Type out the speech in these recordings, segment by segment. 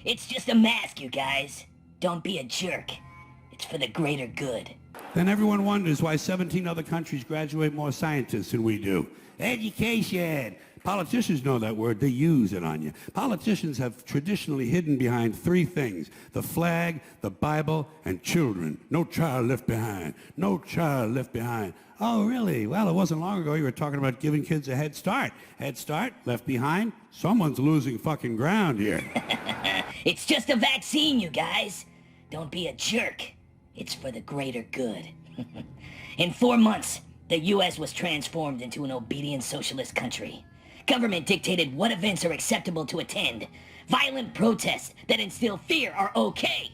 It's just a mask, you guys. Don't be a jerk. It's for the greater good. Then everyone wonders why 17 other countries graduate more scientists than we do. Education. Politicians know that word. They use it on you. Politicians have traditionally hidden behind three things: the flag, the Bible, and children. No child left behind. No child left behind. Oh, really? Well, it wasn't long ago you were talking about giving kids a head start. Head start? Left behind? Someone's losing fucking ground here. It's just a vaccine, you guys. Don't be a jerk. It's for the greater good. In 4 months, the U.S. was transformed into an obedient socialist country. Government dictated what events are acceptable to attend. Violent protests that instill fear are okay.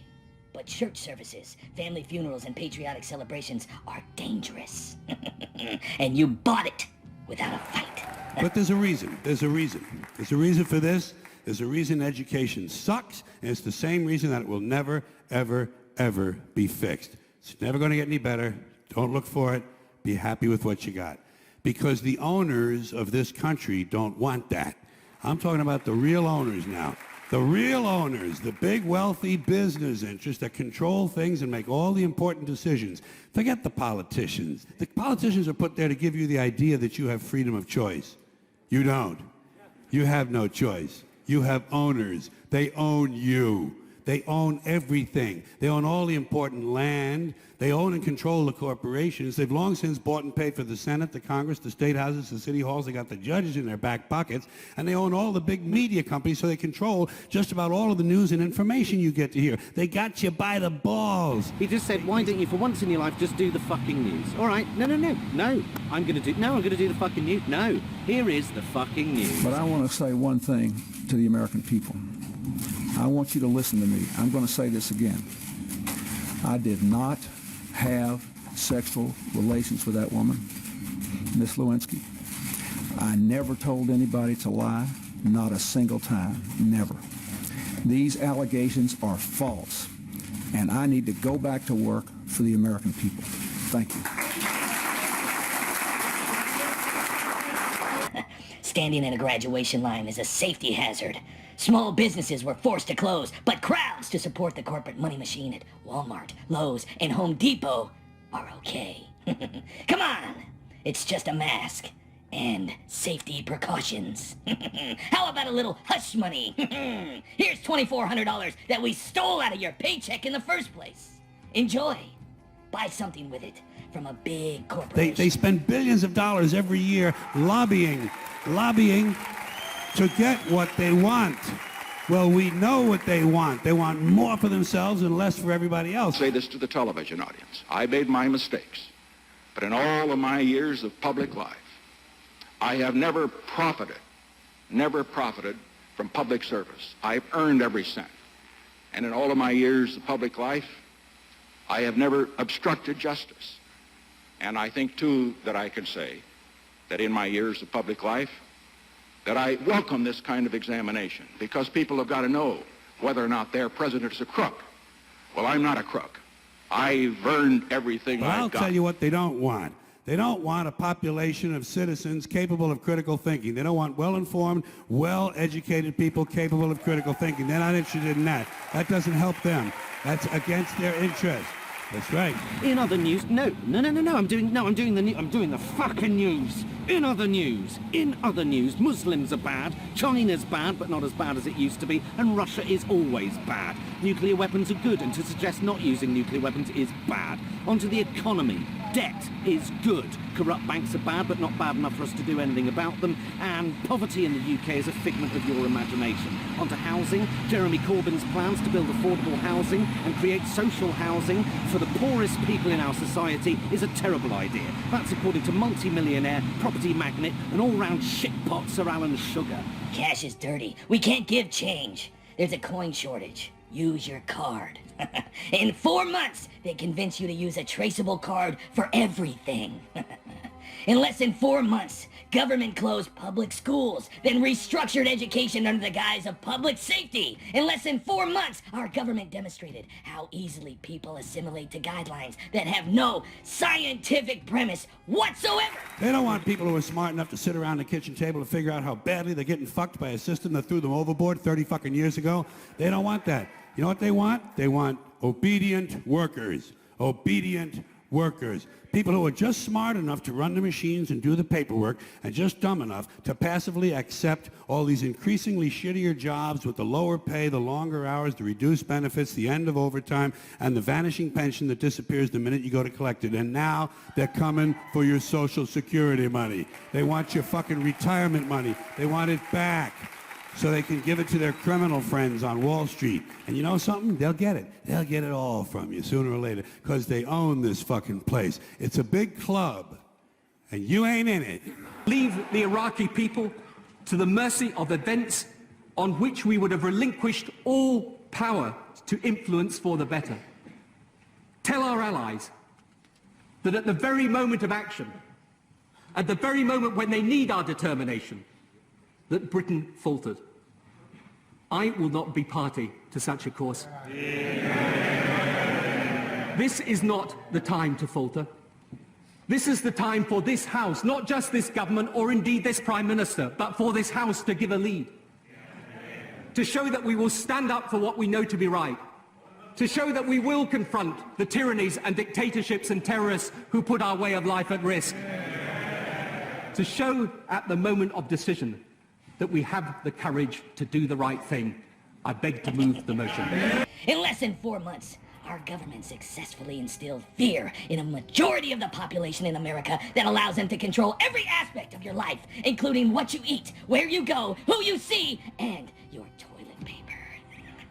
But church services, family funerals, and patriotic celebrations are dangerous. And you bought it without a fight. But there's a reason. There's a reason. There's a reason for this. There's a reason education sucks, and it's the same reason that it will never, ever, ever be fixed. It's never going to get any better. Don't look for it. Be happy with what you got. Because the owners of this country don't want that. I'm talking about the real owners now. The real owners, the big wealthy business interests that control things and make all the important decisions. Forget the politicians. The politicians are put there to give you the idea that you have freedom of choice. You don't. You have no choice. You have owners. They own you. They own everything. They own all the important land. They own and control the corporations. They've long since bought and paid for the Senate, the Congress, the state houses, the city halls. They got the judges in their back pockets. And they own all the big media companies, so they control just about all of the news and information you get to hear. They got you by the balls. He just said, why don't you, for once in your life, just do the fucking news? All right, no. I'm going to do the fucking news. No, here is the fucking news. But I want to say one thing to the American people. I want you to listen to me. I'm going to say this again. I did not have sexual relations with that woman, Miss Lewinsky. I never told anybody to lie, not a single time, never. These allegations are false, and I need to go back to work for the American people. Thank you. Standing in a graduation line is a safety hazard. Small businesses were forced to close, but crowds to support the corporate money machine at Walmart, Lowe's, and Home Depot are okay. Come on! It's just a mask. And safety precautions. How about a little hush money? Here's $2,400 that we stole out of your paycheck in the first place. Enjoy. Buy something with it from a big corporation. They spend billions of dollars every year lobbying to get what they want. Well, we know what they want. They want more for themselves and less for everybody else. I'll say this to the television audience. I made my mistakes, but in all of my years of public life, I have never profited from public service. I've earned every cent. And in all of my years of public life, I have never obstructed justice. And I think, too, that I can say that in my years of public life, that I welcome this kind of examination, because people have got to know whether or not their president is a crook. Well, I'm not a crook. I've earned everything I've got. I'll tell you what they don't want. They don't want a population of citizens capable of critical thinking. They don't want well-informed, well-educated people capable of critical thinking. They're not interested in that. That doesn't help them. That's against their interest. That's right. In other news, no. I'm doing the fucking news. In other news, Muslims are bad, China's bad, but not as bad as it used to be, and Russia is always bad. Nuclear weapons are good, and to suggest not using nuclear weapons is bad. Onto the economy. Debt is good. Corrupt banks are bad, but not bad enough for us to do anything about them. And poverty in the UK is a figment of your imagination. Onto housing. Jeremy Corbyn's plans to build affordable housing and create social housing for the poorest people in our society is a terrible idea. That's according to multi-millionaire, property magnate, and all-round shitpot Sir Alan Sugar. Cash is dirty. We can't give change. There's a coin shortage. Use your card. In 4 months, they convince you to use a traceable card for everything. In less than 4 months, government closed public schools, then restructured education under the guise of public safety. In less than 4 months, our government demonstrated how easily people assimilate to guidelines that have no scientific premise whatsoever. They don't want people who are smart enough to sit around the kitchen table to figure out how badly they're getting fucked by a system that threw them overboard 30 fucking years ago. They don't want that. You know what they want? They want obedient workers. Obedient workers. People who are just smart enough to run the machines and do the paperwork and just dumb enough to passively accept all these increasingly shittier jobs with the lower pay, the longer hours, the reduced benefits, the end of overtime, and the vanishing pension that disappears the minute you go to collect it. And now they're coming for your Social Security money. They want your fucking retirement money. They want it back so they can give it to their criminal friends on Wall Street. And you know something? They'll get it. They'll get it all from you sooner or later because they own this fucking place. It's a big club, and you ain't in it. Leave the Iraqi people to the mercy of events on which we would have relinquished all power to influence for the better. Tell our allies that at the very moment of action, at the very moment when they need our determination, that Britain faltered. I will not be party to such a course. This is not the time to falter. This is the time for this House, not just this government or indeed this Prime Minister, but for this House to give a lead. To show that we will stand up for what we know to be right. To show that we will confront the tyrannies and dictatorships and terrorists who put our way of life at risk. To show at the moment of decision that we have the courage to do the right thing. I beg to move the motion. In less than 4 months, our government successfully instilled fear in a majority of the population in America that allows them to control every aspect of your life, including what you eat, where you go, who you see, and your toilet paper.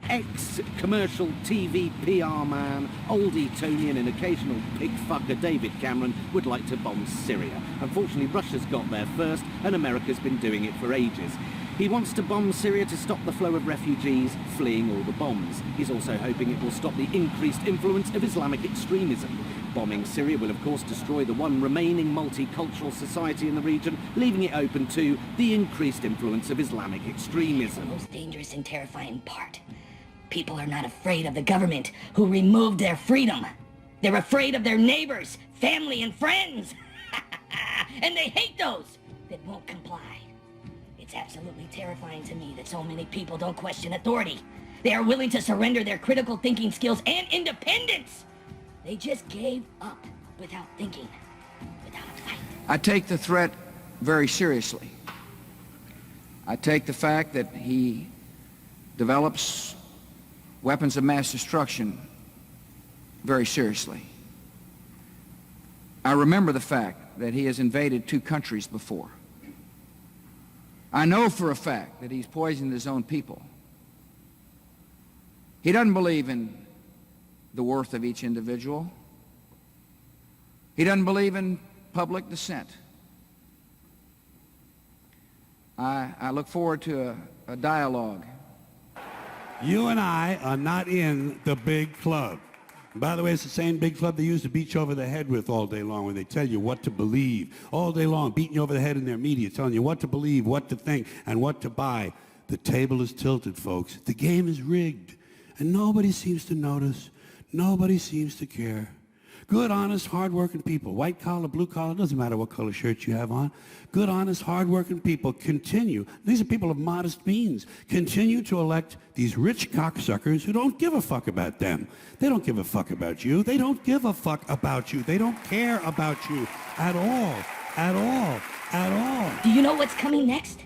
Ex-commercial TV PR man, old Etonian and occasional pig fucker David Cameron would like to bomb Syria. Unfortunately, Russia's got there first, and America's been doing it for ages. He wants to bomb Syria to stop the flow of refugees fleeing all the bombs. He's also hoping it will stop the increased influence of Islamic extremism. Bombing Syria will, of course, destroy the one remaining multicultural society in the region, leaving it open to the increased influence of Islamic extremism. The most dangerous and terrifying part. People are not afraid of the government who removed their freedom. They're afraid of their neighbors, family, and friends. And they hate those that won't comply. It's absolutely terrifying to me that so many people don't question authority. They are willing to surrender their critical thinking skills and independence. They just gave up without thinking, without a fight. I take the threat very seriously. I take the fact that he develops weapons of mass destruction very seriously. I remember the fact that he has invaded 2 countries before. I know for a fact that he's poisoned his own people. He doesn't believe in the worth of each individual. He doesn't believe in public dissent. I look forward to a dialogue. You and I are not in the big club. And by the way, it's the same big club they used to beat you over the head with all day long when they tell you what to believe. All day long, beating you over the head in their media, telling you what to believe, what to think, and what to buy. The table is tilted, folks. The game is rigged. And nobody seems to notice. Nobody seems to care. Good, honest, hard-working people, white collar, blue collar, doesn't matter what color shirt you have on. Good, honest, hard-working people continue. These are people of modest means. Continue to elect these rich cocksuckers who don't give a fuck about them. They don't give a fuck about you. They don't give a fuck about you. They don't care about you at all, at all, at all. Do you know what's coming next?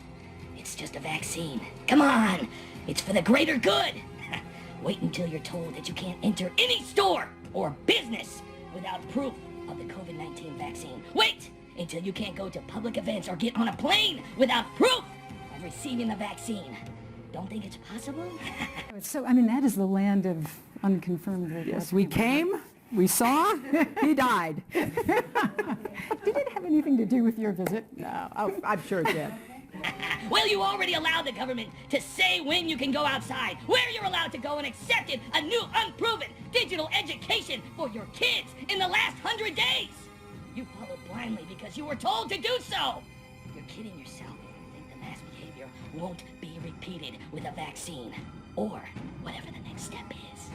It's just a vaccine. Come on, it's for the greater good. Wait until you're told that you can't enter any store or business without proof of the COVID-19 vaccine. Wait until you can't go to public events or get on a plane without proof of receiving the vaccine. Don't think it's possible? So, I mean, that is the land of unconfirmed reports. Yes, we came, we saw, he died. Did it have anything to do with your visit? No, oh, I'm sure it did. Well, you already allowed the government to say when you can go outside, where you're allowed to go, and accepted a new unproven digital education for your kids in the last 100 days. You followed blindly because you were told to do so. You're kidding yourself if you think the mass behavior won't be repeated with a vaccine. Or whatever the next step is.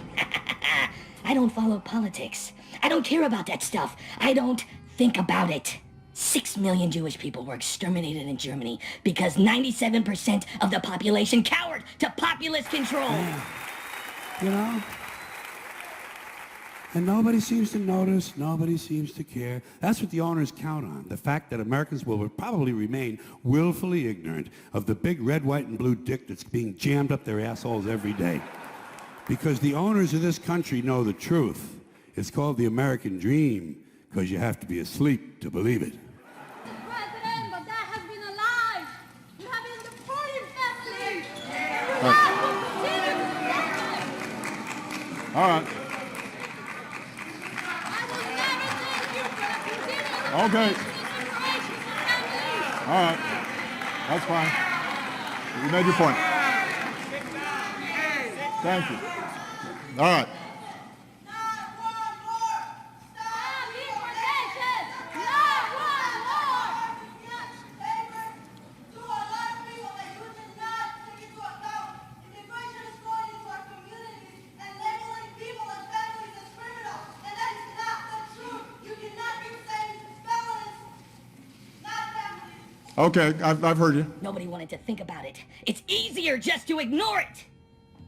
I don't follow politics. I don't care about that stuff. I don't think about it. 6 million Jewish people were exterminated in Germany because 97% of the population cowered to populist control. You know? And nobody seems to notice, nobody seems to care. That's what the owners count on, the fact that Americans will probably remain willfully ignorant of the big red, white, and blue dick that's being jammed up their assholes every day. Because the owners of this country know the truth. It's called the American dream, because you have to be asleep to believe it. President, but that has been a lie. You have been deporting families. All right. Okay. All right. That's fine. You made your point. Thank you. All right. Okay, I've heard you. Nobody wanted to think about it. It's easier just to ignore it.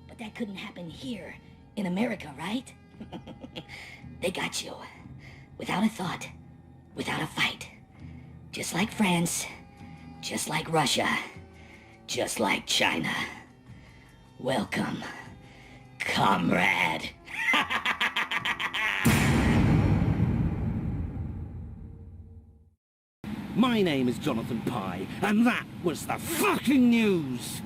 But that couldn't happen here in America, right? They got you. Without a thought. Without a fight. Just like France. Just like Russia. Just like China. Welcome, comrade. My name is Jonathan Pye, and that was the fucking news!